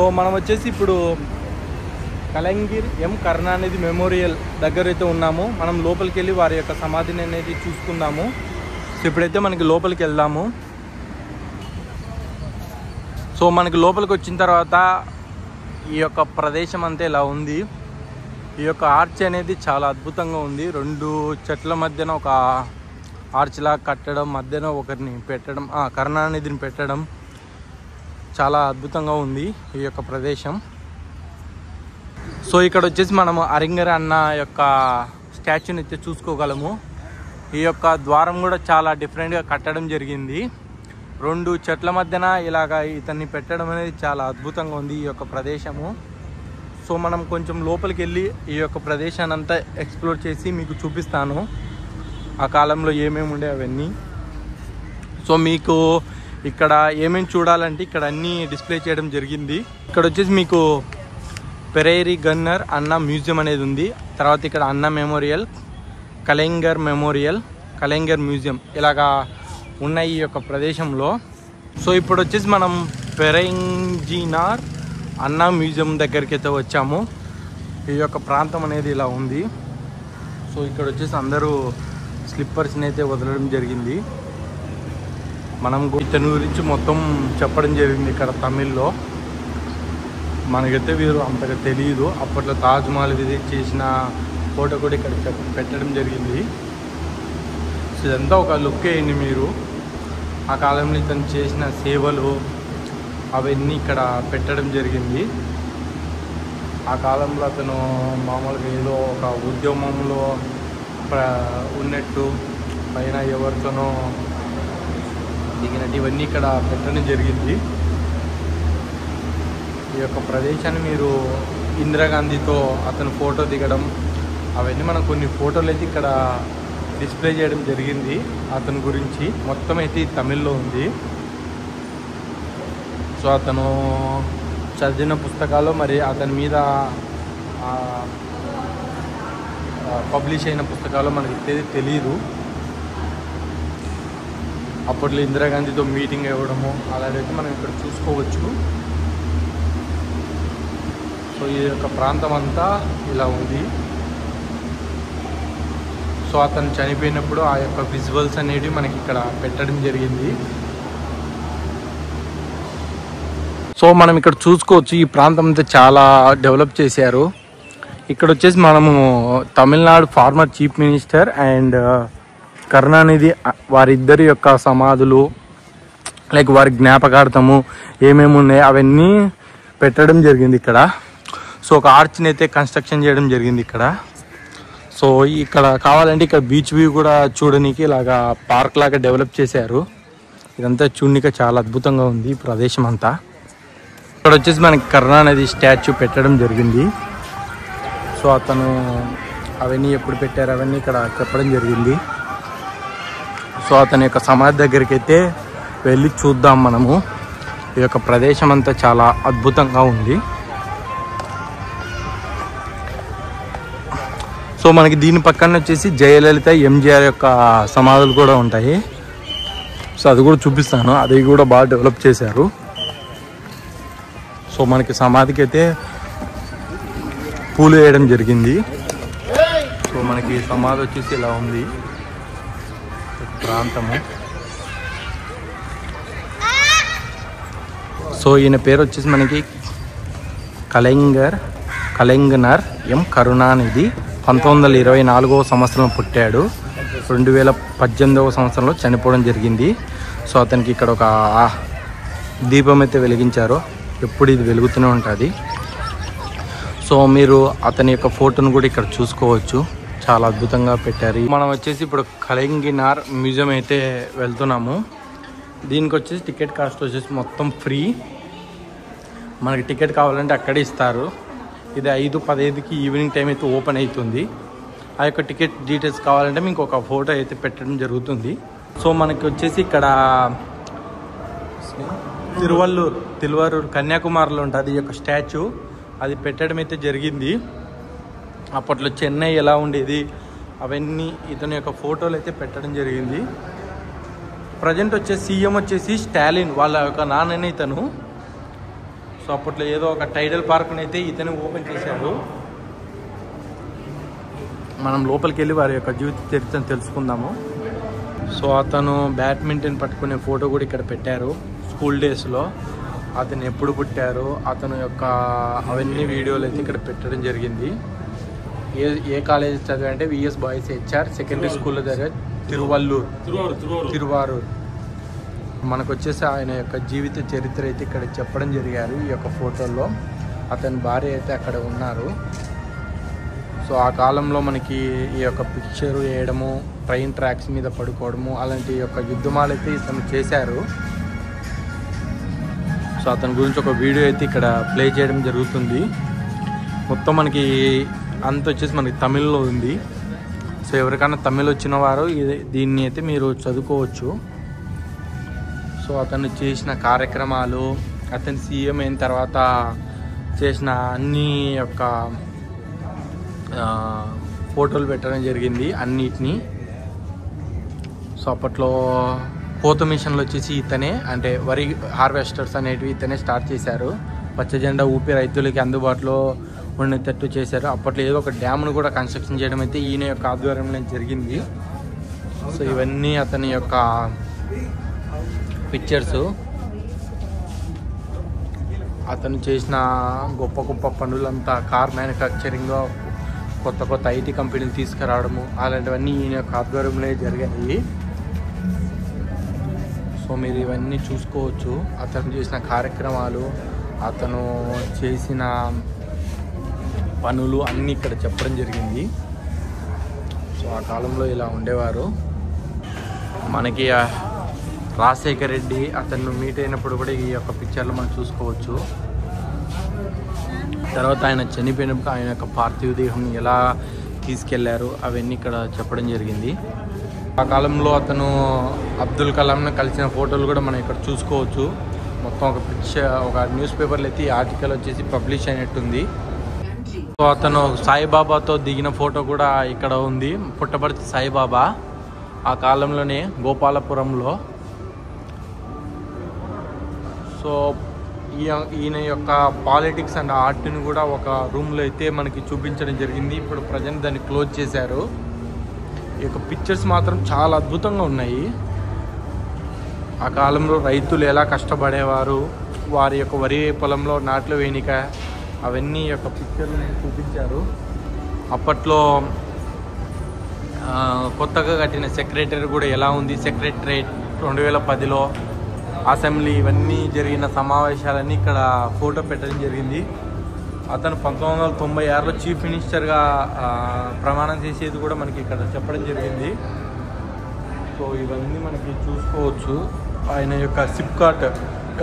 So మనం వచ్చేసి ఇప్పుడు కలంగిర్ ఎం కరుణానిధి మెమోరియల్ దగ్గర అయితే ఉన్నాము. మనం లోపలికి వెళ్ళి వారి యొక్క సమాధిని అనేది చూసుకుందాము. సో ఇప్పుడైతే మనకి లోపలికి వెళ్దాము. సో మనకి లోపలికి వచ్చిన తర్వాత ఈ యొక్క ప్రదేశం అంతా ఇలా ఉంది. ఈ యొక్క ఆర్చ్ అనేది చాలా అద్భుతంగా ఉంది. రెండు చెట్ల మధ్యన ఒక ఆర్చ్ లాగా కట్టడం, మధ్యన ఒకరిని పెట్టడం, కరుణానిధిని పెట్టడం చాలా అద్భుతంగా ఉంది ఈ యొక్క ప్రదేశం. సో ఇక్కడ వచ్చేసి మనము అరింగర్ అన్న యొక్క స్టాచ్యూని అయితే చూసుకోగలము. ఈ యొక్క ద్వారం కూడా చాలా డిఫరెంట్గా కట్టడం జరిగింది. రెండు చెట్ల మధ్యన ఇలాగా ఇతన్ని పెట్టడం అనేది చాలా అద్భుతంగా ఉంది ఈ యొక్క ప్రదేశము. సో మనం కొంచెం లోపలికి వెళ్ళి ఈ యొక్క ప్రదేశాన్ని అంతా ఎక్స్ప్లోర్ చేసి మీకు చూపిస్తాను ఆ కాలంలో ఏమేమి ఉండే అవన్నీ. సో మీకు ఇక్కడ ఏమేమి చూడాలంటే ఇక్కడ అన్నీ డిస్ప్లే చేయడం జరిగింది. ఇక్కడ వచ్చేసి మీకు పెరేరి గన్నర్ అన్న మ్యూజియం అనేది ఉంది. తర్వాత ఇక్కడ అన్న మెమోరియల్, కలంగర్ మెమోరియల్, కలంగర్ మ్యూజియం ఇలాగా ఉన్నాయి ఈ యొక్క ప్రదేశంలో. సో ఇప్పుడు వచ్చేసి మనం పెరెంజినార్ అన్న మ్యూజియం దగ్గరికి అయితే వచ్చాము. ఈ యొక్క ప్రాంతం అనేది ఇలా ఉంది. సో ఇక్కడ వచ్చేసి అందరూ స్లిప్పర్స్ని అయితే వదలడం జరిగింది. మనం ఇతని గురించి మొత్తం చెప్పడం జరిగింది ఇక్కడ తమిళ్లో. మనకైతే వీరు అంతగా తెలియదు. అప్పట్లో తాజ్మహల్ విజిట్ చేసిన ఫోటో కూడా ఇక్కడ పెట్టడం జరిగింది. సో ఇదంతా ఒక లుక్ వేయండి మీరు. ఆ కాలంలో ఇతను చేసిన సేవలు అవన్నీ ఇక్కడ పెట్టడం జరిగింది. ఆ కాలంలో అతను మామూలుగా ఏదో ఒక ఉద్యమంలో ఉన్నట్టు పైన ఎవరితోనో దిగినట్టు ఇవన్నీ ఇక్కడ పెట్టడం జరిగింది. ఈ యొక్క ప్రదేశాన్ని మీరు ఇందిరాగాంధీతో అతను ఫోటో దిగడం అవన్నీ మనం కొన్ని ఫోటోలు అయితే ఇక్కడ డిస్ప్లే చేయడం జరిగింది. అతని గురించి మొత్తం అయితే తమిళ్లో ఉంది. సో అతను చదివిన పుస్తకాలు మరి అతని మీద పబ్లిష్ అయిన పుస్తకాలు మనకి తెలియదు. అప్పట్లో ఇందిరాగాంధీతో మీటింగ్ ఇవ్వడము అలాగైతే మనం ఇక్కడ చూసుకోవచ్చు. సో ఈ యొక్క ప్రాంతం అంతా ఇలా ఉంది. సో అతను చనిపోయినప్పుడు ఆ యొక్క విజువల్స్ అనేవి మనకి ఇక్కడ పెట్టడం జరిగింది. సో మనం ఇక్కడ చూసుకోవచ్చు ఈ ప్రాంతం అంతా చాలా డెవలప్ చేశారు. ఇక్కడ వచ్చేసి మనము Tamil Nadu farmer chief minister and Karunanidhi వారిద్దరి యొక్క సమాధులు లైక్ వారి జ్ఞాపకార్థము ఏమేమి ఉన్నాయి అవన్నీ పెట్టడం జరిగింది ఇక్కడ. సో ఒక ఆర్చ్ని అయితే కన్స్ట్రక్షన్ చేయడం జరిగింది ఇక్కడ. సో ఇక్కడ కావాలంటే ఇక్కడ బీచ్ వ్యూ కూడా చూడడానికి ఇలాగా పార్క్ లాగా డెవలప్ చేశారు. ఇదంతా చూడడానికి చాలా అద్భుతంగా ఉంది ఈ ప్రదేశం అంతా. ఇక్కడ వచ్చేసి మనకి కరుణానిధి స్టాచ్యూ పెట్టడం జరిగింది. సో అతను అవన్నీ ఎప్పుడు పెట్టారు అవన్నీ ఇక్కడ చెప్పడం జరిగింది. సో అతని యొక్క సమాధి దగ్గరికి అయితే వెళ్ళి చూద్దాం మనము. ఈ యొక్క ప్రదేశం అంతా చాలా అద్భుతంగా ఉంది. సో మనకి దీని పక్కన వచ్చేసి జయలలిత, ఎంజిఆర్ యొక్క సమాధులు కూడా ఉంటాయి. సో అది కూడా చూపిస్తాను. అది కూడా బాగా డెవలప్ చేశారు. సో మనకి సమాధికి అయితే పూలు వేయడం జరిగింది. సో మనకి సమాధి వచ్చేసి ఇలా ఉంది ప్రాంతము. సో ఈయన పేరు వచ్చేసి మనకి కలంగనర్ ఎం కరుణానిధి. 1924వ సంవత్సరంలో పుట్టాడు. 2018వ సంవత్సరంలో చనిపోవడం జరిగింది. సో అతనికి ఇక్కడ ఒక దీపం అయితే వెలిగించారు. ఎప్పుడు ఇది వెలుగుతూనే ఉంటుంది. సో మీరు అతని యొక్క ఫోటోను కూడా ఇక్కడ చూసుకోవచ్చు. చాలా అద్భుతంగా పెట్టారు. మనం వచ్చేసి ఇప్పుడు కలంగినార్ మ్యూజియం అయితే వెళ్తున్నాము. దీనికి వచ్చేసి టికెట్ కాస్ట్ వచ్చేసి మొత్తం ఫ్రీ. మనకి టికెట్ కావాలంటే అక్కడే ఇస్తారు. ఇది 5:15కి ఈవినింగ్ టైం అయితే ఓపెన్ అవుతుంది. ఆ యొక్క టికెట్ డీటెయిల్స్ కావాలంటే మీకు ఒక ఫోటో అయితే పెట్టడం జరుగుతుంది. సో మనకి వచ్చేసి ఇక్కడ తిరువల్లూరు కన్యాకుమారిలో ఉంటుంది ఈ యొక్క స్టాచ్యూ. అది పెట్టడం అయితే జరిగింది. అప్పట్లో చెన్నై ఎలా ఉండేది అవన్నీ ఇతని యొక్క ఫోటోలు అయితే పెట్టడం జరిగింది. ప్రజెంట్ వచ్చేసి సీఎం వచ్చేసి స్టాలిన్ వాళ్ళ యొక్క నాన్నని ఇతను. సో అప్పట్లో ఏదో ఒక టైడల్ పార్క్ని అయితే ఇతను ఓపెన్ చేశారు. మనం లోపలికి వెళ్ళి వారి యొక్క జీవిత చరిత్రను తెలుసుకుందాము. సో అతను బ్యాడ్మింటన్ పట్టుకునే ఫోటో కూడా ఇక్కడ పెట్టారు. స్కూల్ డేస్లో అతను ఎప్పుడు పుట్టారు, అతను యొక్క అవన్నీ వీడియోలు అయితే ఇక్కడ పెట్టడం జరిగింది. ఏ కాలేజ్ చదివంటే విఎస్ బాయ్స్ హెచ్ఆర్ సెకండరీ స్కూల్లో దగ్గర తిరువారూర్. మనకు వచ్చేసి ఆయన యొక్క జీవిత చరిత్ర అయితే ఇక్కడ చెప్పడం జరిగారు. ఈ యొక్క ఫోటోల్లో అతని భార్య అయితే అక్కడ ఉన్నారు. సో ఆ కాలంలో మనకి ఈ యొక్క పిక్చర్ వేయడము, ట్రైన్ ట్రాక్స్ మీద పడుకోవడము అలాంటి యొక్క యుద్ధమాలు అయితే ఇతను చేశారు. సో అతని గురించి ఒక వీడియో అయితే ఇక్కడ ప్లే చేయడం జరుగుతుంది. మొత్తం మనకి అంత వచ్చేసి మనకి తమిళ్లో ఉంది. సో ఎవరికైనా తమిళ్ వచ్చిన వారు దీన్ని అయితే మీరు చదువుకోవచ్చు. సో అతను చేసిన కార్యక్రమాలు, అతను సీఎం అయిన తర్వాత చేసిన అన్ని యొక్క ఫోటోలు పెట్టడం జరిగింది అన్నిటినీ. సో అప్పట్లో కోత మిషన్లు వచ్చేసి ఇతనే, అంటే వరి హార్వెస్టర్స్ అనేటివి ఇతనే స్టార్ట్ చేశారు. పచ్చ జెండా ఊపి రైతులకి అందుబాటులో ఉండేటట్టు చేశారు. అప్పట్లో ఏదో ఒక డ్యామ్ను కూడా కన్స్ట్రక్షన్ చేయడం అయితే ఈయన యొక్క ఆధ్వర్యంలో జరిగింది. సో ఇవన్నీ అతని యొక్క పిక్చర్స్. అతను చేసిన గొప్ప గొప్ప పనులంతా కార్ మ్యానుఫ్యాక్చరింగ్లో కొత్త కొత్త ఐటీ కంపెనీలు తీసుకురావడము అలాంటివన్నీ ఈయన యొక్క ఆధ్వర్యంలో జరిగాయి. సో మీరు ఇవన్నీ చూసుకోవచ్చు. అతను చేసిన కార్యక్రమాలు, అతను చేసిన పనులు అన్నీ ఇక్కడ చెప్పడం జరిగింది. సో ఆ కాలంలో ఇలా ఉండేవారు. మనకి రాజశేఖర్ రెడ్డి అతను మీట్ అయినప్పుడు కూడా ఈ యొక్క పిక్చర్లో మనం చూసుకోవచ్చు. తర్వాత ఆయన చనిపోయినప్పుడు ఆయన యొక్క పార్థివ దేహం ఎలా తీసుకెళ్లారు అవన్నీ ఇక్కడ చెప్పడం జరిగింది. ఆ కాలంలో అతను అబ్దుల్ కలాంను కలిసిన ఫోటోలు కూడా మనం ఇక్కడ చూసుకోవచ్చు. మొత్తం ఒక పిక్చర్, ఒక న్యూస్ పేపర్లో అయితే ఈ ఆర్టికల్ వచ్చేసి పబ్లిష్ అయినట్టుంది. సో అతను సాయిబాబాతో దిగిన ఫోటో కూడా ఇక్కడ ఉంది. పుట్టపర్తి సాయిబాబా ఆ కాలంలోనే గోపాలపురంలో. సో ఈయన యొక్క పాలిటిక్స్ అండ్ ఆర్ట్ని కూడా ఒక రూమ్లో అయితే మనకి చూపించడం జరిగింది. ఇప్పుడు ప్రజెంట్ దాన్ని క్లోజ్ చేశారు. ఈ యొక్క పిక్చర్స్ మాత్రం చాలా అద్భుతంగా ఉన్నాయి. ఆ కాలంలో రైతులు ఎలా కష్టపడేవారు, వారి యొక్క వరి పొలంలో నాట్లు వేయనిక అవన్నీ యొక్క పిక్చర్లు చూపించారు. అప్పట్లో కొత్తగా కట్టిన సెక్రటరీ కూడా ఎలా ఉంది, సెక్రటరేట్ 2010లో అసెంబ్లీ, ఇవన్నీ జరిగిన సమావేశాలన్నీ ఇక్కడ ఫోటో పెట్టడం జరిగింది. అతను 1996లో చీఫ్ మినిస్టర్గా ప్రమాణం చేసేది కూడా మనకి ఇక్కడ చెప్పడం జరిగింది. సో ఇవన్నీ మనకి చూసుకోవచ్చు. ఆయన యొక్క సిప్కాట్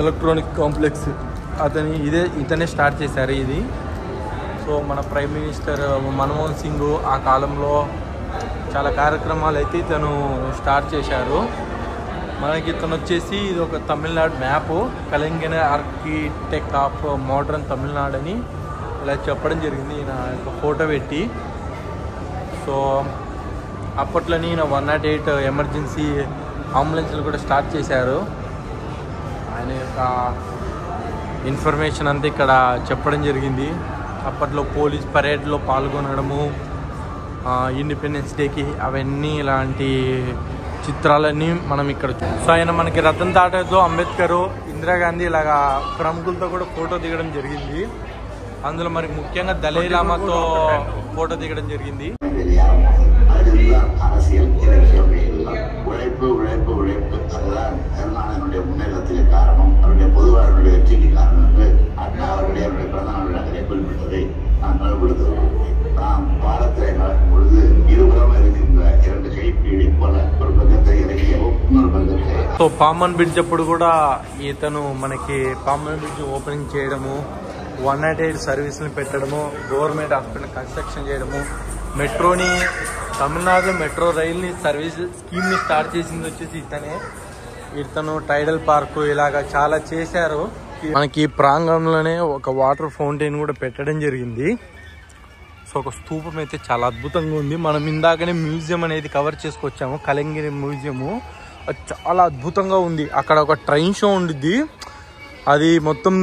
ఎలక్ట్రానిక్ కాంప్లెక్స్ ఇతనే స్టార్ట్ చేశారు ఇది. సో మన ప్రైమ్ మినిస్టర్ మన్మోహన్ సింగ్ ఆ కాలంలో చాలా కార్యక్రమాలు అయితే ఇతను స్టార్ట్ చేశారు. మనకి ఇతను వచ్చేసి ఇది ఒక తమిళనాడు మ్యాప్, కళింగన ఆర్కిటెక్ట్ ఆఫ్ మోడర్న్ తమిళనాడు అని ఇలా చెప్పడం జరిగింది ఈయన యొక్క ఫోటో పెట్టి. సో అప్పట్లోనే ఈయన 108 ఎమర్జెన్సీ అంబులెన్స్లు కూడా స్టార్ట్ చేశారు. ఆయన యొక్క ఇన్ఫర్మేషన్ అంతా ఇక్కడ చెప్పడం జరిగింది. అప్పట్లో పోలీస్ పరేడ్లో పాల్గొనడము, ఇండిపెండెన్స్ డేకి, అవన్నీ ఇలాంటి చిత్రాలన్నీ మనం ఇక్కడ. సో ఆయన మనకి రతన్ టాటాతో, అంబేద్కర్, ఇందిరాగాంధీ ఇలాగా ప్రముఖులతో కూడా ఫోటో దిగడం జరిగింది. అందులో మనకి ముఖ్యంగా దలై లామాతో ఫోటో దిగడం జరిగింది. உழைப்பு உழைப்பு உழைப்பு அதுதான் கருணாநிதியினுடைய முன்னேற்றத்திற்கு காரணம், அவருடைய பொதுவாளருடைய வெற்றிக்கு காரணம் என்று அண்ணா அவருடைய பிறந்த நாள் விழாக்களை குறிப்பிட்டதை நான் நினைவுபடுத்துகிறோம். நாம் பாலத்திலே நடக்கும் பொழுது இருபுறம் இருக்கின்ற இரண்டு கைப்பிடி போல ஒரு பக்கத்தை இறக்கியவும் இன்னொரு பக்கத்தை. సో పామన్ బ్రిడ్జ్ అప్పుడు కూడా ఇతను మనకి పామన్ బ్రిడ్జ్ ఓపెనింగ్ చేయడము, 108 సర్వీసులు పెట్టడము, గవర్నమెంట్ హాస్పిటల్ కన్స్ట్రక్షన్ చేయడము, మెట్రోని తమిళనాడు మెట్రో రైల్ని సర్వీస్ స్కీమ్ని స్టార్ట్ చేసింది వచ్చేసి ఇతనే. ఇతను టైడల్ పార్కు ఇలాగా చాలా చేశారు. మనకి ప్రాంగణంలోనే ఒక వాటర్ ఫౌంటైన్ కూడా పెట్టడం జరిగింది. సో ఒక స్తూపం అయితే చాలా అద్భుతంగా ఉంది. మనం ఇందాకనే మ్యూజియం అనేది కవర్ చేసుకొచ్చాము, కళింగిరి మ్యూజియము. అది చాలా అద్భుతంగా ఉంది. అక్కడ ఒక ట్రైన్ షో ఉండిద్ది, అది మొత్తం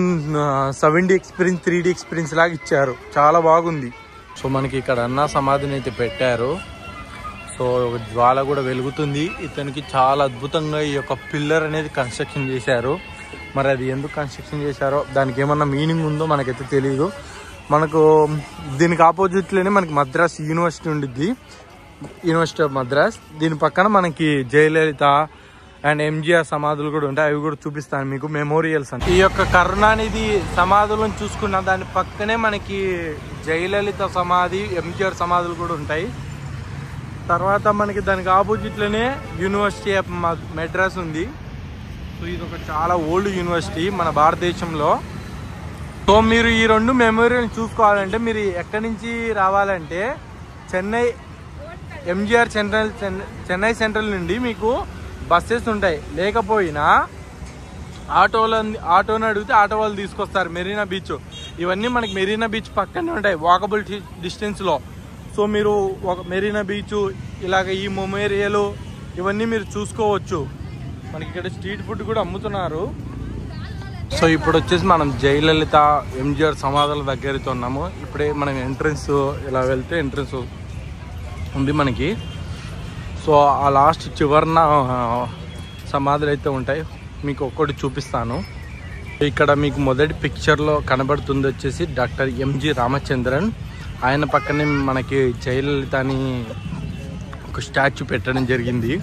7D ఎక్స్పీరియన్స్ 3D ఎక్స్పీరియన్స్ లాగా ఇచ్చారు, చాలా బాగుంది. సో మనకి ఇక్కడ అన్నా సమాధిని అయితే పెట్టారు. సో జ్వాల కూడా వెలుగుతుంది. ఇతనికి చాలా అద్భుతంగా ఈ యొక్క పిల్లర్ అనేది కన్స్ట్రక్షన్ చేశారు. మరి అది ఎందుకు కన్స్ట్రక్షన్ చేశారో, దానికి ఏమన్నా మీనింగ్ ఉందో మనకైతే తెలియదు. మనకు దీనికి ఆపోజిట్లోనే మనకి మద్రాస్ యూనివర్సిటీ ఉండిద్ది, యూనివర్సిటీ ఆఫ్ మద్రాస్. దీని పక్కన మనకి జయలలిత అండ్ ఎంజీఆర్ సమాధులు కూడా ఉంటాయి, అవి కూడా చూపిస్తాను మీకు, మెమోరియల్స్ అని. ఈ యొక్క కరుణానిధి సమాధులను చూసుకున్న దాని పక్కనే మనకి జయలలిత సమాధి, ఎంజీఆర్ సమాధులు కూడా ఉంటాయి. తర్వాత మనకి దానికి ఆపోజిట్లోనే యూనివర్సిటీ ఆఫ్ మద్రాస్ ఉంది. సో ఇది ఒక చాలా ఓల్డ్ యూనివర్సిటీ మన భారతదేశంలో. సో మీరు ఈ 2 మెమోరియల్ చూసుకోవాలంటే మీరు ఎక్కడి నుంచి రావాలంటే చెన్నై ఎంజీఆర్ చెన్నై సెంట్రల్ నుండి మీకు బస్సెస్ ఉంటాయి. లేకపోయినా ఆటోని అడిగితే ఆటో వాళ్ళు తీసుకొస్తారు. మెరీనా బీచ్, ఇవన్నీ మనకి మెరీనా బీచ్ పక్కనే ఉంటాయి, వాకబుల్ డిస్టెన్స్లో. సో మీరు ఒక మెరీనా బీచ్, ఇలాగ ఈ మెమోరియల్, ఇవన్నీ మీరు చూసుకోవచ్చు. మనకి ఇక్కడ స్ట్రీట్ ఫుడ్ కూడా అమ్ముతున్నారు. సో ఇప్పుడు వచ్చేసి మనం జయలలిత ఎంజీఆర్ సమాధుల దగ్గరతో ఉన్నాము. ఇప్పుడే మనం ఎంట్రన్స్ ఇలా వెళ్తే ఎంట్రన్స్ ఉంది మనకి. సో ఆ లాస్ట్ చివరన సమాధులు అయితే ఉంటాయి, మీకు ఒక్కటి చూపిస్తాను. ఇక్కడ మీకు మొదటి పిక్చర్లో కనబడుతుంది వచ్చేసి డాక్టర్ ఎంజి రామచంద్రన్. ఆయన పక్కనే మనకి జయలలిత అని ఒక స్టాచ్యూ పెట్టడం జరిగింది.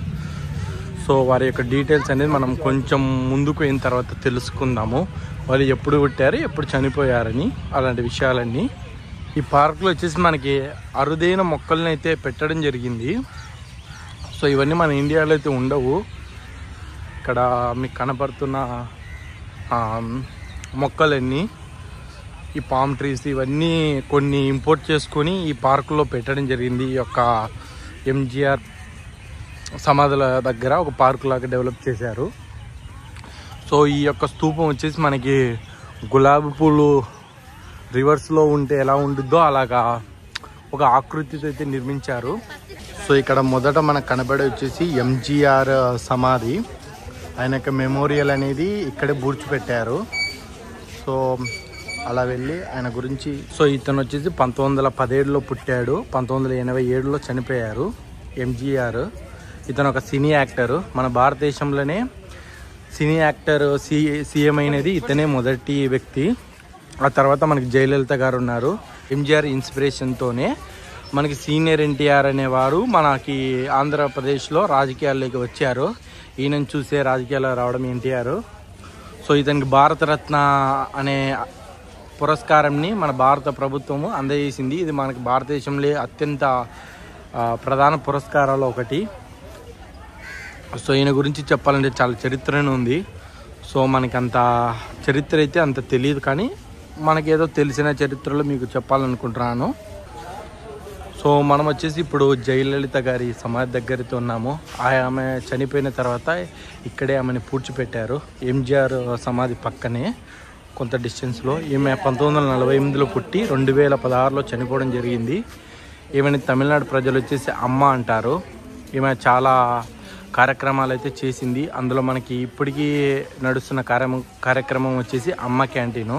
సో వారి యొక్క డీటెయిల్స్ అనేది మనం కొంచెం ముందుకు అయిన తర్వాత తెలుసుకుందాము. వాళ్ళు ఎప్పుడు పుట్టారు, ఎప్పుడు చనిపోయారని, అలాంటి విషయాలన్నీ. ఈ పార్కులో వచ్చేసి మనకి అరుదైన మొక్కలను అయితే పెట్టడం జరిగింది. సో ఇవన్నీ మన ఇండియాలో అయితే ఉండవు. ఇక్కడ మీకు కనపడుతున్న మొక్కలన్నీ, ఈ పామ్ ట్రీస్, ఇవన్నీ కొన్ని ఇంపోర్ట్ చేసుకొని ఈ పార్కులో పెట్టడం జరిగింది. ఈ యొక్క ఎంజీఆర్ సమాధుల దగ్గర ఒక పార్కు లాగా డెవలప్ చేశారు. సో ఈ యొక్క స్తూపం వచ్చేసి మనకి గులాబీ పూలు రివర్స్లో ఉంటే ఎలా ఉంటుందో అలాగా ఒక ఆకృతితో అయితే నిర్మించారు. సో ఇక్కడ మొదట మనకు కనబడే వచ్చేసి ఎంజీఆర్ సమాధి, ఆయన యొక్క మెమోరియల్ అనేది ఇక్కడే పూడ్చిపెట్టారు. సో అలా వెళ్ళి ఆయన గురించి, సో ఇతను వచ్చేసి 1917లో పుట్టాడు, 1987లో చనిపోయారు ఎంజీఆర్. ఇతను ఒక సినీ యాక్టర్, మన భారతదేశంలోనే సినీ యాక్టర్ సీఎం అయినది ఇతనే మొదటి వ్యక్తి. ఆ తర్వాత మనకి జయలలిత గారు ఉన్నారు. ఎంజీఆర్ ఇన్స్పిరేషన్తోనే మనకి సీనియర్ ఎన్టీఆర్ అనేవారు మనకి ఆంధ్రప్రదేశ్లో రాజకీయాల్లోకి వచ్చారు. ఈయనను చూసే రాజకీయాల్లో రావడం ఎన్టీఆర్. సో ఇతనికి భారతరత్న అనే పురస్కారంని మన భారత ప్రభుత్వము అందజేసింది. ఇది మనకి భారతదేశంలో అత్యంత ప్రధాన పురస్కారాలు ఒకటి. సో ఈయన గురించి చెప్పాలంటే చాలా చరిత్రనే ఉంది. సో మనకి అంత చరిత్ర అయితే అంత తెలియదు, కానీ మనకేదో తెలిసిన చరిత్రలో మీకు చెప్పాలనుకుంటున్నాను. సో మనం వచ్చేసి ఇప్పుడు జయలలిత గారి సమాధి దగ్గరతో ఉన్నాము. ఆమె చనిపోయిన తర్వాత ఇక్కడే ఆమెను పూడ్చిపెట్టారు, ఎంజీఆర్ సమాధి పక్కనే కొంత డిస్టెన్స్లో. ఈమె 1948లో పుట్టి 2016లో చనిపోవడం జరిగింది. ఈమెని తమిళనాడు ప్రజలు వచ్చేసి అమ్మ అంటారు. ఈమె చాలా కార్యక్రమాలు అయితే చేసింది. అందులో మనకి ఇప్పటికీ నడుస్తున్న కార్యక్రమం వచ్చేసి అమ్మ క్యాంటీను.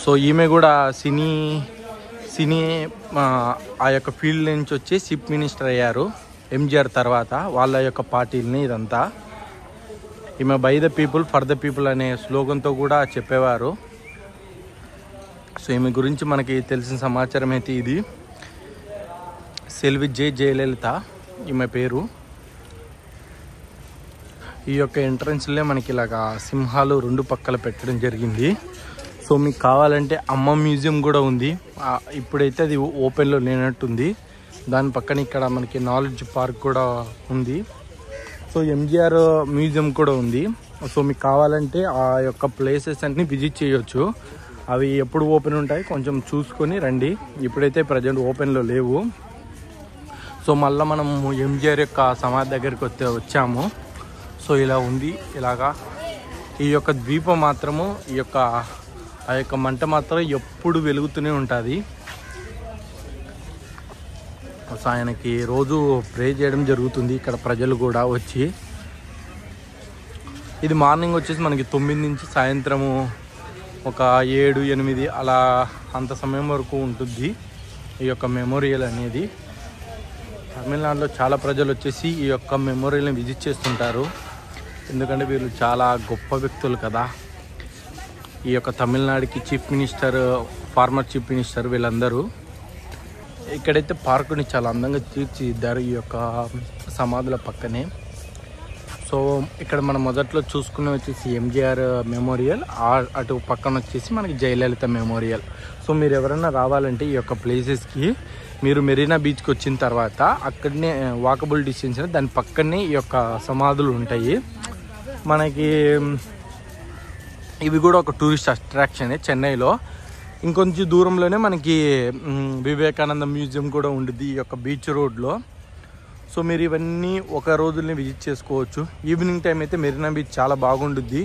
సో ఈమె కూడా సినీ ఆ యొక్క ఫీల్డ్ నుంచి వచ్చి చీఫ్ మినిస్టర్ అయ్యారు ఎంజీఆర్ తర్వాత, వాళ్ళ యొక్క పార్టీలని. ఇదంతా ఈమె by the people for the people అనే స్లోగన్తో కూడా చెప్పేవారు. సో ఈమె గురించి మనకి తెలిసిన సమాచారం అయితే ఇది. సెల్వి జయలలిత ఈమె పేరు. ఈ యొక్క ఎంట్రన్స్లే మనకి ఇలాగా సింహాలు 2 పక్కల పెట్టడం జరిగింది. సో మీకు కావాలంటే అమ్మ మ్యూజియం కూడా ఉంది. ఇప్పుడైతే అది ఓపెన్లో లేనట్టుంది. దాని పక్కన ఇక్కడ మనకి నాలెడ్జ్ పార్క్ కూడా ఉంది. సో ఎంజీఆర్ మ్యూజియం కూడా ఉంది. సో మీకు కావాలంటే ఆ యొక్క ప్లేసెస్ అన్ని విజిట్ చేయొచ్చు. అవి ఎప్పుడు ఓపెన్ ఉంటాయి కొంచెం చూసుకొని రండి. ఇప్పుడైతే ప్రజెంట్ ఓపెన్లో లేవు. సో మళ్ళీ మనం ఎంజీఆర్ యొక్క సమాధి దగ్గరికి వచ్చాము. సో ఇలా ఉంది. ఇలాగా ఈ యొక్క ద్వీపం మాత్రము, ఈ యొక్క ఆ యొక్క మంట మాత్రం ఎప్పుడు వెలుగుతూనే ఉంటుంది. సో ఆయనకి రోజు ప్రే చేయడం జరుగుతుంది ఇక్కడ ప్రజలు కూడా వచ్చి. ఇది మార్నింగ్ వచ్చేసి మనకి 9 నుంచి సాయంత్రము ఒక 7, 8 అలా అంత సమయం వరకు ఉంటుంది ఈ యొక్క మెమోరియల్ అనేది. తమిళనాడులో చాలా ప్రజలు వచ్చేసి ఈ యొక్క మెమోరియల్ని విజిట్ చేస్తుంటారు. ఎందుకంటే వీళ్ళు చాలా గొప్ప వ్యక్తులు కదా. ఈ యొక్క తమిళనాడుకి chief minister, former chief minister వీళ్ళందరూ. ఇక్కడైతే పార్కుని చాలా అందంగా తీర్చిదిద్దారు ఈ యొక్క సమాధుల పక్కనే. సో ఇక్కడ మనం మొదట్లో చూసుకున్న వచ్చేసి ఎంజిఆర్ మెమోరియల్, అటు పక్కన వచ్చేసి మనకి జయలలిత మెమోరియల్. సో మీరు ఎవరైనా రావాలంటే ఈ యొక్క ప్లేసెస్కి మీరు మెరీనా బీచ్కి వచ్చిన తర్వాత అక్కడనే వాకబుల్ డిస్టెన్స్ దాని పక్కనే ఈ యొక్క సమాధులు ఉంటాయి మనకి. ఇవి కూడా ఒక టూరిస్ట్ అట్రాక్షనే చెన్నైలో. ఇంకొంచెం దూరంలోనే మనకి వివేకానంద మ్యూజియం కూడా ఉంటుంది ఈ యొక్క బీచ్ రోడ్లో. సో మీరు ఇవన్నీ ఒక రోజుల్ని విజిట్ చేసుకోవచ్చు. ఈవినింగ్ టైం అయితే మెరీనా బీచ్ చాలా బాగుంటుంది.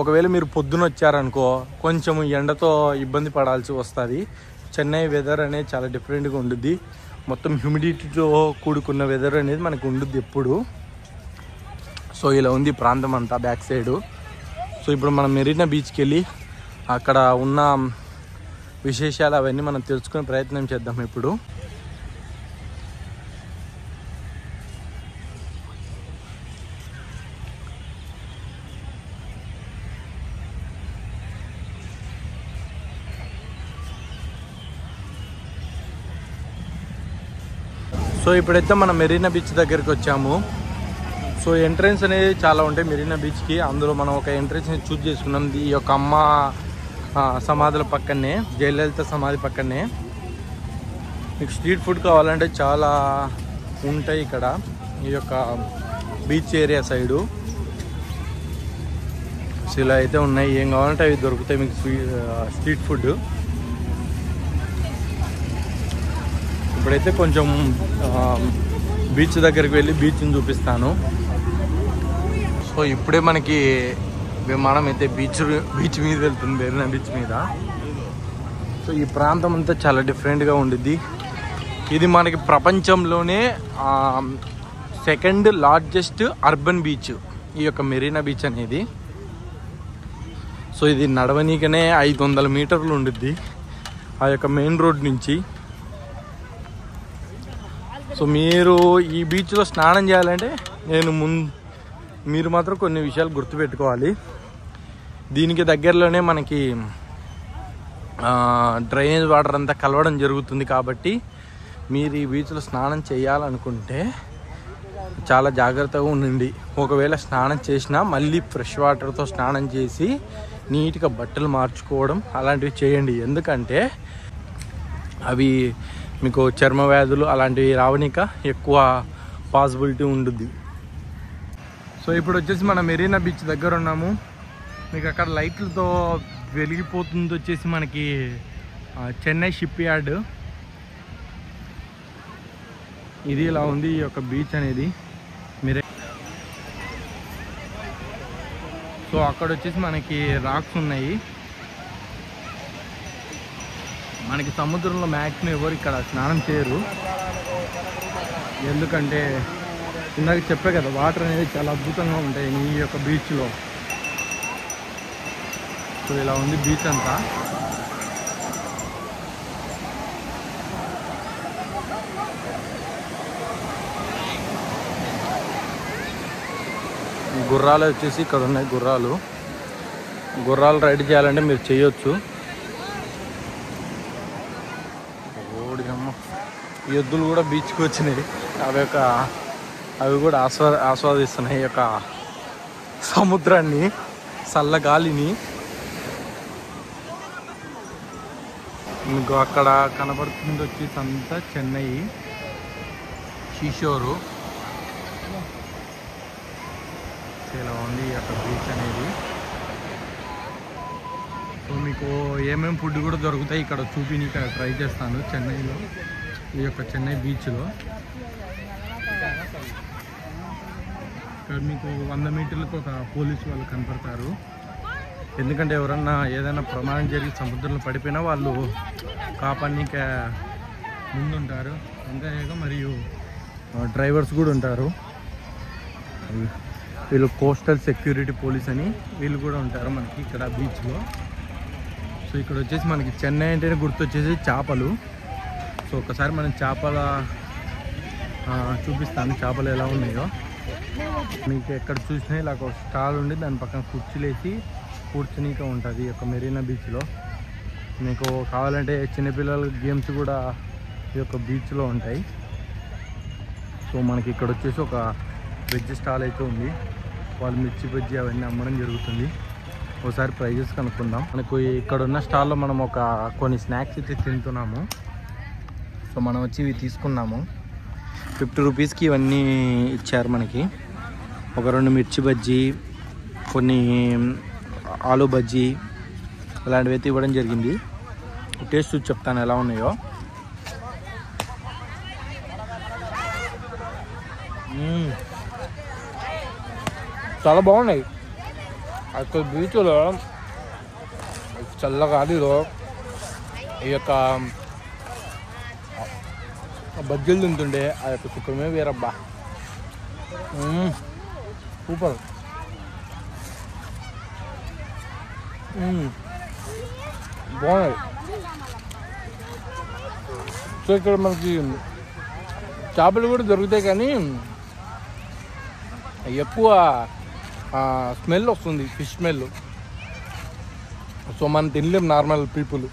ఒకవేళ మీరు పొద్దున వచ్చారనుకో కొంచెం ఎండతో ఇబ్బంది పడాల్సి వస్తుంది. చెన్నై వెదర్ అనేది చాలా డిఫరెంట్గా ఉంటుంది. మొత్తం హ్యూమిడిటీతో కూడుకున్న వెదర్ అనేది మనకు ఉంటుంది ఎప్పుడు. సో ఇలా ఉంది ప్రాంతం అంతా బ్యాక్ సైడు. సో ఇప్పుడు మనం మెరీనా బీచ్కి వెళ్ళి అక్కడ ఉన్న విశేషాలు అవన్నీ మనం తెలుసుకునే ప్రయత్నం చేద్దాం ఇప్పుడు. సో ఇప్పుడైతే మనం మెరీనా బీచ్ దగ్గరికి వచ్చాము. సో ఎంట్రన్స్ అనేది చాలా ఉంటాయి మెరీనా బీచ్కి. అందులో మనం ఒక ఎంట్రన్స్ని చూస్ చేసుకున్నాం ఈ యొక్క అమ్మ సమాధుల పక్కనే, జయలలిత సమాధి పక్కనే. మీకు స్ట్రీట్ ఫుడ్ కావాలంటే చాలా ఉంటాయి ఇక్కడ ఈ యొక్క బీచ్ ఏరియా సైడు. సో ఇలా అయితే ఉన్నాయి, ఏం కావాలంటే అవి దొరుకుతాయి మీకు స్ట్రీట్ ఫుడ్. ఇప్పుడైతే కొంచెం బీచ్ దగ్గరికి వెళ్ళి బీచ్ని చూపిస్తాను. సో ఇప్పుడే మనకి విమానం అయితే బీచ్ మీద వెళ్తుంది, మెరీనా బీచ్ మీద. సో ఈ ప్రాంతం అంతా చాలా డిఫరెంట్గా ఉండిద్ది. ఇది మనకి ప్రపంచంలోనే సెకండ్ లార్జెస్ట్ అర్బన్ బీచ్ ఈ యొక్క మెరీనా బీచ్ అనేది. సో ఇది నడవనీకనే 500 మీటర్లు ఉండిద్ది ఆ యొక్క మెయిన్ రోడ్ నుంచి. సో మీరు ఈ బీచ్లో స్నానం చేయాలంటే మీరు మాత్రం కొన్ని విషయాలు గుర్తుపెట్టుకోవాలి. దీనికి దగ్గరలోనే మనకి డ్రైనేజ్ వాటర్ అంతా కలవడం జరుగుతుంది. కాబట్టి మీరు ఈ బీచ్లో స్నానం చేయాలనుకుంటే చాలా జాగ్రత్తగా ఉండండి. ఒకవేళ స్నానం చేసినా మళ్ళీ ఫ్రెష్ వాటర్తో స్నానం చేసి నీట్గా బట్టలు మార్చుకోవడం అలాంటివి చేయండి. ఎందుకంటే అవి మీకు చర్మ వ్యాధులు అలాంటివి రావనిక ఎక్కువ పాసిబిలిటీ ఉంటుంది. సో ఇప్పుడు వచ్చేసి మనం మెరీనా బీచ్ దగ్గర ఉన్నాము. మీకు అక్కడ లైట్లతో వెలిగిపోతుంది వచ్చేసి మనకి చెన్నై షిప్ యార్డ్. ఇది ఇలా ఉంది ఈ యొక్క బీచ్ అనేది. సో అక్కడ వచ్చేసి మనకి రాక్స్ ఉన్నాయి. మనకి సముద్రంలో మ్యాక్సిమం ఎవరు ఇక్కడ స్నానం చేయరు. ఎందుకంటే ఇందాక చెప్పే కదా వాటర్ అనేది చాలా అద్భుతంగా ఉంటాయి ఈ యొక్క బీచ్లో. సో ఇలా ఉంది బీచ్ అంతా. గుర్రాలు వచ్చేసి ఇక్కడ ఉన్నాయి. గుర్రాలు రైడ్ చేయాలంటే మీరు చేయొచ్చు. ఎద్దులు కూడా బీచ్కి వచ్చినాయి. అవి కూడా ఆస్వాదిస్తున్నాయి ఈ యొక్క సముద్రాన్ని, చల్లగాలిని. మీకు అక్కడ కనబడుతుంది వచ్చేసి అంతా చెన్నై షీషోరు. ఇలా ఉంది ఈ యొక్క బీచ్ అనేది. సో మీకు ఏమేమి ఫుడ్ కూడా దొరుకుతాయి ఇక్కడ ఇక్కడ ట్రై చేస్తాను చెన్నైలో, ఈ యొక్క చెన్నై బీచ్లో. ఇక్కడ మీకు 100 మీటర్లకు ఒక పోలీసు వాళ్ళు కనపడతారు. ఎందుకంటే ఎవరన్నా ఏదైనా ప్రమాదం జరిగి సముద్రంలో పడిపోయినా వాళ్ళు కాపాడనీకి ముందుంటారు. అంతేకాక మరియు డ్రైవర్స్ కూడా ఉంటారు. వీళ్ళు కోస్టల్ సెక్యూరిటీ పోలీస్ అని వీళ్ళు కూడా ఉంటారు మనకి ఇక్కడ బీచ్లో. సో ఇక్కడ వచ్చేసి మనకి చెన్నై అంటేనే గుర్తొచ్చేసి చేపలు. సో ఒకసారి మనం చేపల చూపిస్తాను, చేపలు ఎలా ఉన్నాయో. మీకు ఎక్కడ చూసినా ఇలా ఒక స్టాల్ ఉండి దాని పక్కన కుర్చీలేసి కూర్చునిక ఉంటుంది ఈ యొక్క మెరీనా బీచ్లో. మీకు కావాలంటే చిన్నపిల్లల గేమ్స్ కూడా ఈ యొక్క బీచ్లో ఉంటాయి. సో మనకి ఇక్కడ వచ్చేసి ఒక వెజ్ స్టాల్ అయితే ఉంది. వాళ్ళు మిర్చి బజ్జీ అవన్నీ అమ్మడం జరుగుతుంది. ఒకసారి ప్రైజెస్ కనుక్కుందాం. మనకు ఇక్కడ ఉన్న స్టాల్లో మనం కొన్ని స్నాక్స్ అయితే తింటున్నాము. సో మనం వచ్చి ఇవి తీసుకున్నాము. 50 రూపీస్కి ఇవన్నీ ఇచ్చారు మనకి. ఒక 2 మిర్చి బజ్జీ, కొన్ని ఆలు బజ్జీ ఇలాంటివి అయితే ఇవ్వడం జరిగింది. టేస్ట్ చూసి చెప్తాను ఎలా ఉన్నాయో. చాలా బాగున్నాయి. అక్కడ బీచ్లో చల్లగాలిలో ఈ యొక్క బజ్జీలు తింటుండే ఆ యొక్క సుఖమే వేరబ్బా. సూపర్. బాగున్నాయి. సో ఇక్కడ మనకి చేపలు కూడా దొరుకుతాయి కానీ ఎక్కువ స్మెల్ వస్తుంది, ఫిష్ స్మెల్. సో మనం తినలేము నార్మల్ పీపుల్.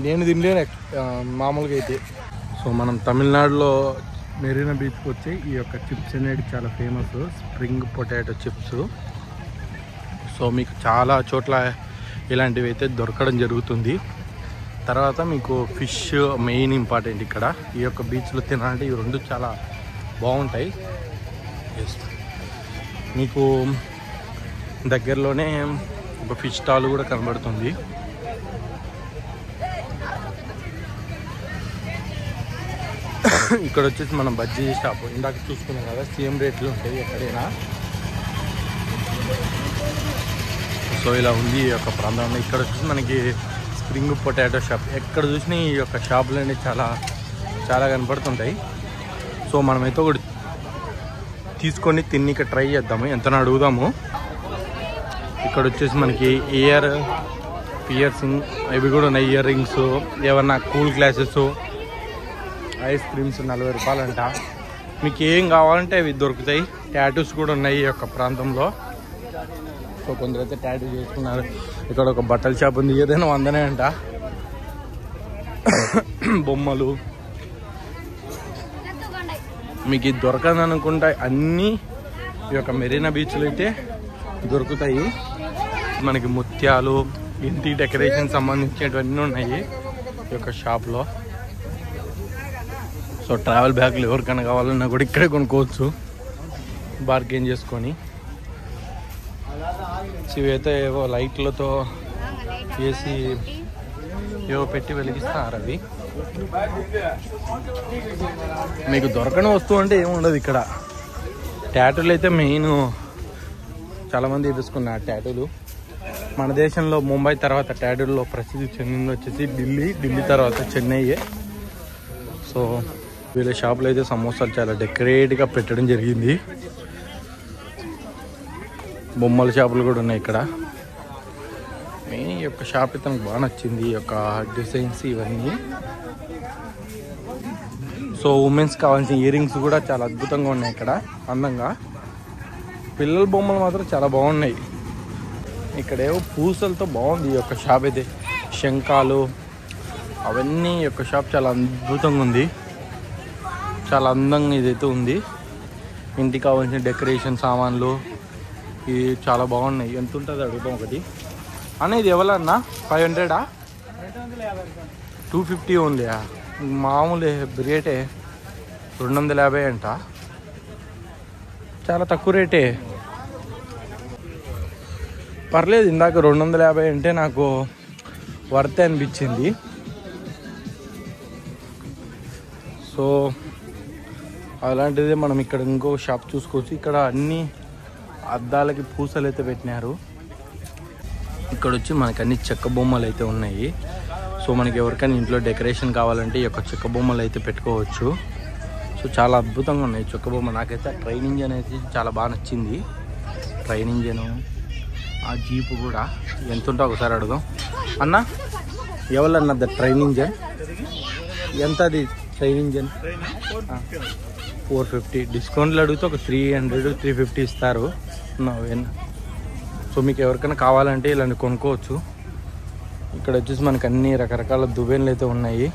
నేను తినలేను మామూలుగా అయితే. సో మనం తమిళనాడులో మెరీనా బీచ్కి వచ్చి ఈ యొక్క చిప్స్ అనేది చాలా famous, spring potato chips. So మీకు చాలా చోట్ల ఇలాంటివి అయితే దొరకడం జరుగుతుంది. తర్వాత మీకు ఫిష్ మెయిన్ ఇంపార్టెంట్ ఇక్కడ. ఈ యొక్క బీచ్లో తినాలంటే ఈ రెండు చాలా బాగుంటాయి. మీకు దగ్గరలోనే ఒక ఫిష్ స్టాల్ కూడా కనబడుతుంది. ఇక్కడ వచ్చేసి మనం బజ్జీ షాప్ ఇందాక చూసుకున్నాం కదా, సేమ్ రేట్లు ఉంటాయి ఎక్కడైనా. సో ఇలా ఉంది ఈ యొక్క ప్రాంతంలో. ఇక్కడ వచ్చేసి మనకి స్ప్రింగ్ పొటాటో షాప్. ఎక్కడ చూసినా ఈ యొక్క షాపులు అనేవి చాలా చాలా కనపడుతుంటాయి. సో మనమైతే ఒకటి తీసుకొని తిన్నిక ట్రై చేద్దాము, ఎంతనో అడుగుదాము. ఇక్కడ వచ్చేసి మనకి పియర్సింగ్ అవి కూడా ఉన్నాయి, ఇయర్ రింగ్స్, ఏమన్నా కూల్ గ్లాసెస్, ఐస్ క్రీమ్స్ 40 రూపాయలంట. మీకు ఏం కావాలంటే అవి దొరుకుతాయి. టాటూస్ కూడా ఉన్నాయి ఈ యొక్క ప్రాంతంలో. సో కొందరైతే టాటూ చేసుకున్నారు. ఇక్కడ ఒక బట్టల షాప్ ఉంది, ఏదైనా 100 అంట. బొమ్మలు మీకు ఇది దొరకదు అనుకుంటా, అన్నీ ఈ యొక్క మెరీనా బీచ్లో అయితే దొరుకుతాయి. మనకి ముత్యాలు, ఇంటి డెకరేషన్ సంబంధించినవన్నీ ఉన్నాయి ఈ యొక్క షాప్లో. సో ట్రావెల్ బ్యాగ్లు ఎవరికైనా కావాలన్నా కూడా ఇక్కడే కొనుక్కోవచ్చు బార్గెన్ చేసుకొని. ఇవైతే ఏవో లైట్లతో వేసి ఏవో పెట్టి వెలిగిస్తున్నారు. అవి మీకు దొరకని వస్తువు అంటే ఏముండదు ఇక్కడ. టాటూలు అయితే మెయిన్ చాలామంది వేసుకున్నారు టాటూలు. మన దేశంలో ముంబై తర్వాత టాటూల్లో ప్రసిద్ధి చెందింది వచ్చేసి ఢిల్లీ తర్వాత చెన్నైయే. సో వీళ్ళ షాపులో అయితే సమోసాలు చాలా డెకరేట్గా పెట్టడం జరిగింది. బొమ్మల షాపులు కూడా ఉన్నాయి ఇక్కడ. మెయిన్ ఈ యొక్క షాప్ అయితే నాకు బాగా నచ్చింది, ఈ యొక్క డిజైన్స్ ఇవన్నీ. సో ఉమెన్స్ కావాల్సిన ఇయర్ రింగ్స్ కూడా చాలా అద్భుతంగా ఉన్నాయి ఇక్కడ, అందంగా. పిల్లల బొమ్మలు మాత్రం చాలా బాగున్నాయి. ఇక్కడ ఏవో పూసలతో బాగుంది ఈ యొక్క షాప్ అయితే. శంఖాలు అవన్నీ ఈ యొక్క షాప్ చాలా అద్భుతంగా ఉంది, చాలా అందంగా ఇదైతే ఉంది. ఇంటికి కావాల్సిన డెకరేషన్ సామాన్లు ఇవి చాలా బాగున్నాయి. ఎంత ఉంటుంది అడుగుతాం ఒకటి అనేది. ఎవరన్నా 500 250 ఓన్లీ. మామూలు రేటే 250 అంట, చాలా తక్కువ రేటే. పర్లేదు, ఇందాక 250 అంటే నాకు వర్త్ అనిపించింది. సో అలాంటిదే మనం ఇక్కడ ఇంకో షాప్ చూసుకోవచ్చు. ఇక్కడ అన్ని అద్దాలకి పూసలు అయితే పెట్టినారు. ఇక్కడ వచ్చి మనకి అన్ని చెక్క బొమ్మలు అయితే ఉన్నాయి. సో మనకి ఎవరికైనా ఇంట్లో డెకరేషన్ కావాలంటే ఈ యొక్క చెక్క బొమ్మలు అయితే పెట్టుకోవచ్చు. సో చాలా అద్భుతంగా ఉన్నాయి చెక్క బొమ్మ. నాకైతే ట్రైనింగ్ అనేది చాలా బాగా నచ్చింది. ట్రైన్ ఇంజను, ఆ జీపు కూడా ఎంత ఉంటే ఒకసారి అడుగుదాం. అన్న ఎవరన్నా ద ట్రైన్ ఇంజన్ ఎంత? అది ట్రైన్ ఇంజన్ 450. డిస్కౌంట్లు అడిగితే ఒక 300, 350 ఇస్తారు. సో మీకు ఎవరికైనా కావాలంటే ఇలాంటి కొనుక్కోవచ్చు. ఇక్కడ వచ్చేసి మనకు అన్ని రకరకాల దువ్వెనలు అయితే ఉన్నాయి.